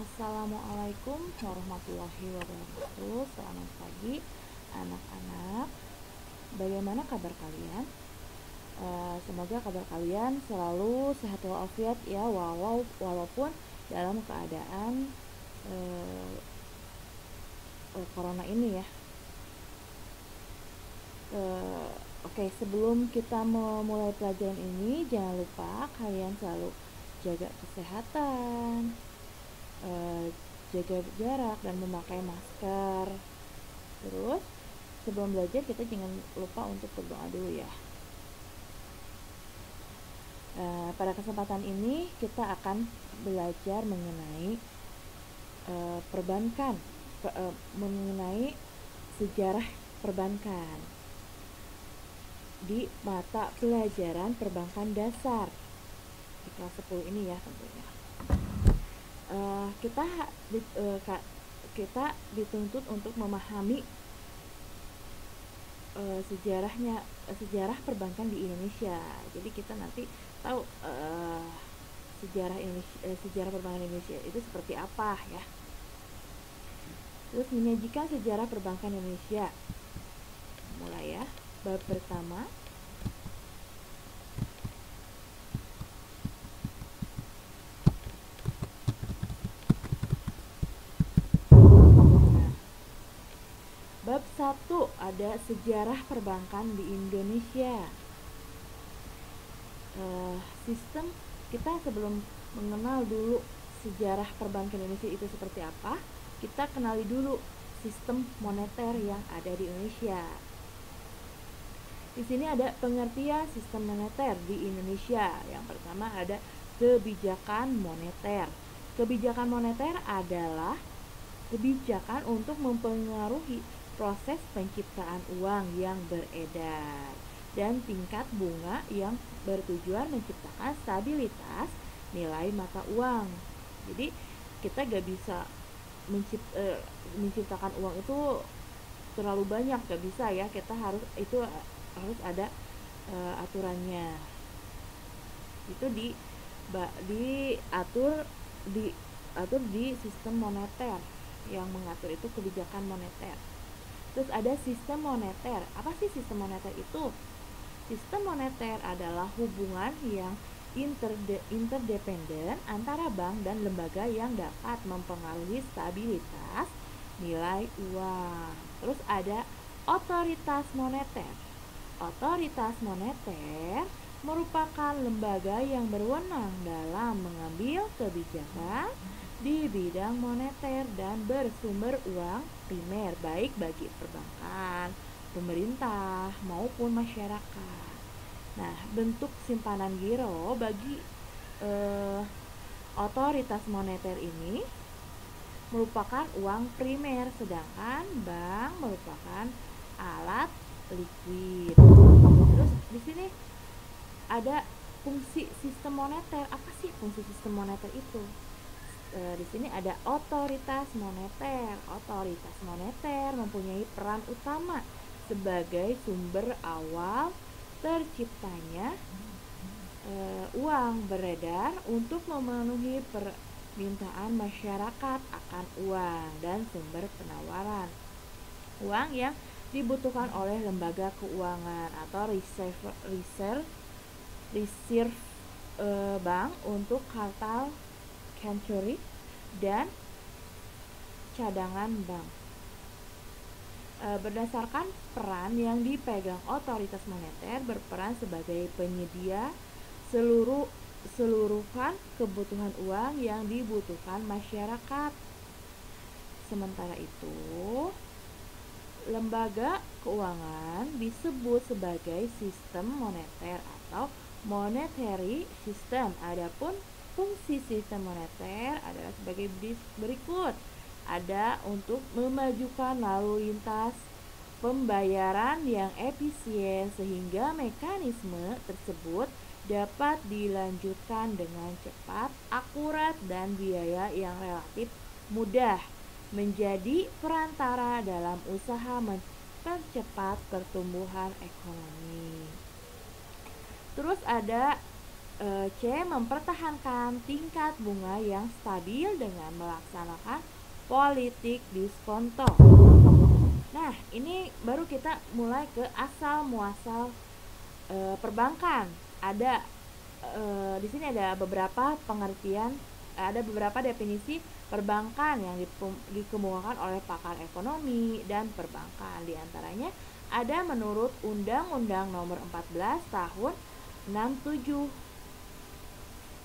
Assalamualaikum warahmatullahi wabarakatuh. Selamat pagi anak-anak. Bagaimana kabar kalian? Semoga kabar kalian selalu sehat walafiat ya, walaupun dalam keadaan corona ini ya. Oke, sebelum kita memulai pelajaran ini, jangan lupa kalian selalu jaga kesehatan, jaga jarak dan memakai masker. Terus sebelum belajar kita jangan lupa untuk berdoa dulu ya. Pada kesempatan ini kita akan belajar mengenai perbankan, mengenai sejarah perbankan di mata pelajaran perbankan dasar di kelas 10 ini ya tentunya. Kita dituntut untuk memahami sejarah perbankan di Indonesia. Jadi kita nanti tahu sejarah perbankan Indonesia itu seperti apa ya. Terus menyajikan sejarah perbankan Indonesia. Mulai ya. Bab pertama. Bab 1 ada sejarah perbankan di Indonesia. Sistem kita sebelum mengenal dulu sejarah perbankan Indonesia itu seperti apa, kita kenali dulu sistem moneter yang ada di Indonesia. Di sini ada pengertian sistem moneter di Indonesia. Yang pertama ada kebijakan moneter. Kebijakan moneter adalah kebijakan untuk mempengaruhi proses penciptaan uang yang beredar dan tingkat bunga yang bertujuan menciptakan stabilitas nilai mata uang. Jadi kita gak bisa menciptakan uang itu terlalu banyak, gak bisa ya. Kita harus ada aturannya. Itu diatur di sistem moneter. Yang mengatur itu kebijakan moneter. Terus ada sistem moneter. Apa sih sistem moneter itu? Sistem moneter adalah hubungan yang interdependen antara bank dan lembaga yang dapat mempengaruhi stabilitas nilai uang. Terus ada otoritas moneter. Otoritas moneter merupakan lembaga yang berwenang dalam mengambil kebijakan di bidang moneter dan bersumber uang primer baik bagi perbankan, pemerintah maupun masyarakat. Nah, bentuk simpanan giro bagi otoritas moneter ini merupakan uang primer, sedangkan bank merupakan alat likuid. Terus di sini ada fungsi sistem moneter. Apa sih fungsi sistem moneter itu? Di sini ada otoritas moneter. Otoritas moneter mempunyai peran utama sebagai sumber awal terciptanya uang beredar untuk memenuhi permintaan masyarakat akan uang dan sumber penawaran uang yang dibutuhkan oleh lembaga keuangan atau reserve bank untuk kartal Century dan cadangan bank. Berdasarkan peran yang dipegang otoritas moneter berperan sebagai penyedia seluruhan kebutuhan uang yang dibutuhkan masyarakat. Sementara itu, lembaga keuangan disebut sebagai sistem moneter atau monetary system. Adapun fungsi sistem moneter adalah sebagai berikut. Ada untuk memajukan lalu lintas pembayaran yang efisien sehingga mekanisme tersebut dapat dilanjutkan dengan cepat, akurat, dan biaya yang relatif mudah, menjadi perantara dalam usaha mempercepat pertumbuhan ekonomi. Terus ada C. Mempertahankan tingkat bunga yang stabil dengan melaksanakan politik diskonto. Nah, ini baru kita mulai ke asal muasal perbankan. Ada di sini ada beberapa pengertian, ada beberapa definisi perbankan yang dikemukakan oleh pakar ekonomi dan perbankan. Di antaranya ada menurut Undang-Undang Nomor 14 Tahun 67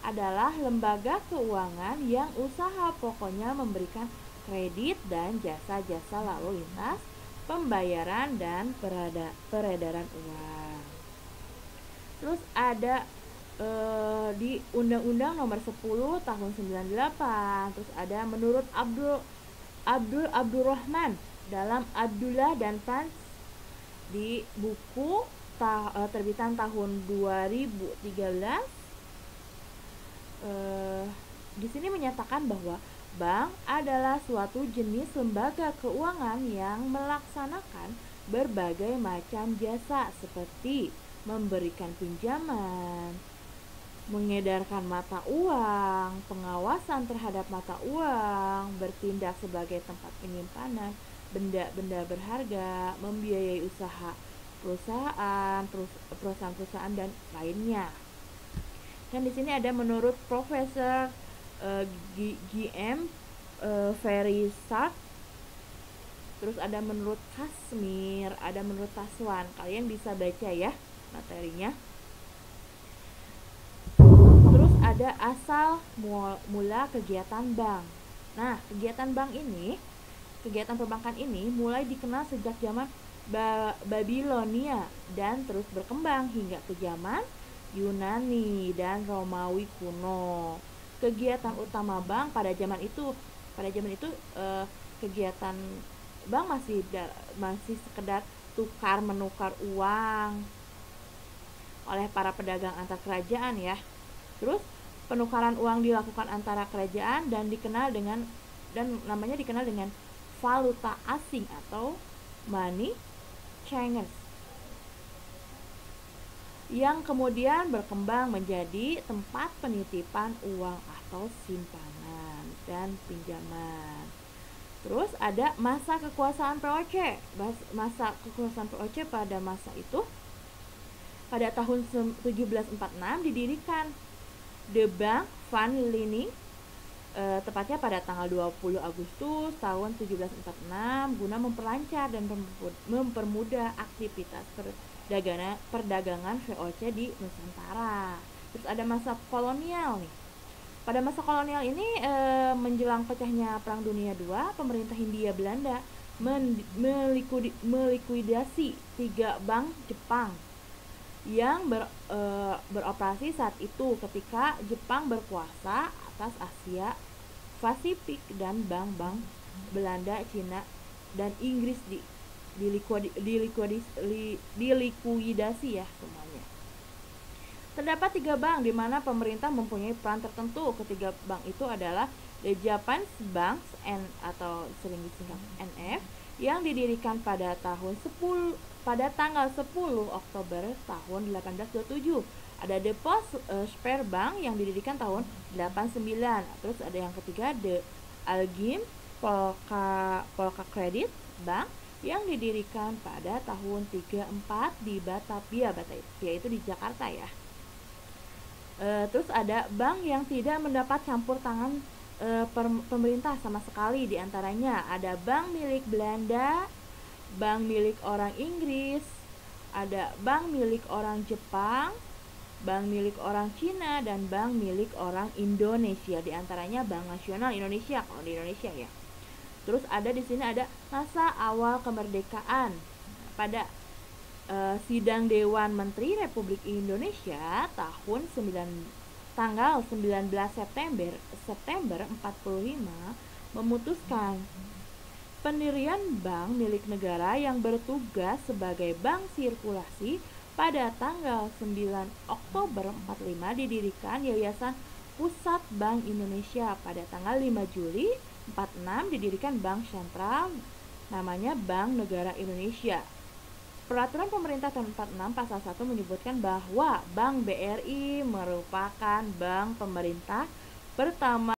adalah lembaga keuangan yang usaha pokoknya memberikan kredit dan jasa-jasa lalu lintas, pembayaran dan peredaran uang. Terus ada di Undang-Undang Nomor 10 Tahun 98. Terus ada menurut Abdurrahman dalam Abdullah dan Franz di buku terbitan tahun 2013. Di sini menyatakan bahwa bank adalah suatu jenis lembaga keuangan yang melaksanakan berbagai macam jasa seperti memberikan pinjaman, mengedarkan mata uang, pengawasan terhadap mata uang, bertindak sebagai tempat penyimpanan benda-benda berharga, membiayai usaha perusahaan dan lainnya. Dan di sini ada menurut Profesor G.M. Verisart, terus ada menurut Kasmir, ada menurut Taswan. Kalian bisa baca ya materinya. Terus ada asal mula kegiatan bank. Nah, kegiatan perbankan ini mulai dikenal sejak zaman Babilonia dan terus berkembang hingga ke zaman Yunani dan Romawi kuno. Kegiatan utama bank pada zaman itu kegiatan bank masih sekedar tukar menukar uang oleh para pedagang antar kerajaan ya. Terus penukaran uang dilakukan antara kerajaan dan namanya dikenal dengan valuta asing atau money changers, yang kemudian berkembang menjadi tempat penitipan uang atau simpanan dan pinjaman. Terus ada masa kekuasaan POC. Masa kekuasaan POC pada masa itu pada tahun 1746 didirikan The Bank van Lening, tepatnya pada tanggal 20 Agustus tahun 1746 guna memperlancar dan mempermudah aktivitas perdagangan VOC di Nusantara. Terus ada masa kolonial nih. Pada masa kolonial ini menjelang pecahnya Perang Dunia II, pemerintah Hindia Belanda melikuidasi 3 bank Jepang yang beroperasi saat itu ketika Jepang berkuasa atas Asia Pasifik, dan bank-bank Belanda, Cina, dan Inggris dilikuidasi ya semuanya. Terdapat 3 bank di mana pemerintah mempunyai peran tertentu. Ketiga bank itu adalah The Japan Bank atau sering disingkat NF yang didirikan pada tanggal 10 Oktober tahun 1827. Ada The Post Spare Bank yang didirikan tahun 89. Terus ada yang ketiga The Algim Polka Credit Bank yang didirikan pada tahun 34 di Batavia itu di Jakarta ya. Terus ada bank yang tidak mendapat campur tangan pemerintah sama sekali. Di antaranya ada bank milik Belanda, bank milik orang Inggris, ada bank milik orang Jepang, bank milik orang Cina, dan bank milik orang Indonesia. Di antaranya Bank Nasional Indonesia kalau di Indonesia ya. Terus ada di sini ada masa awal kemerdekaan. Pada sidang Dewan Menteri Republik Indonesia tanggal 19 September 45 memutuskan pendirian bank milik negara yang bertugas sebagai bank sirkulasi. Pada tanggal 9 Oktober 45 didirikan Yayasan Pusat Bank Indonesia. Pada tanggal 5 Juli 46 didirikan Bank Sentral namanya Bank Negara Indonesia. Peraturan Pemerintah Tahun 46 Pasal 1 menyebutkan bahwa Bank BRI merupakan bank pemerintah pertama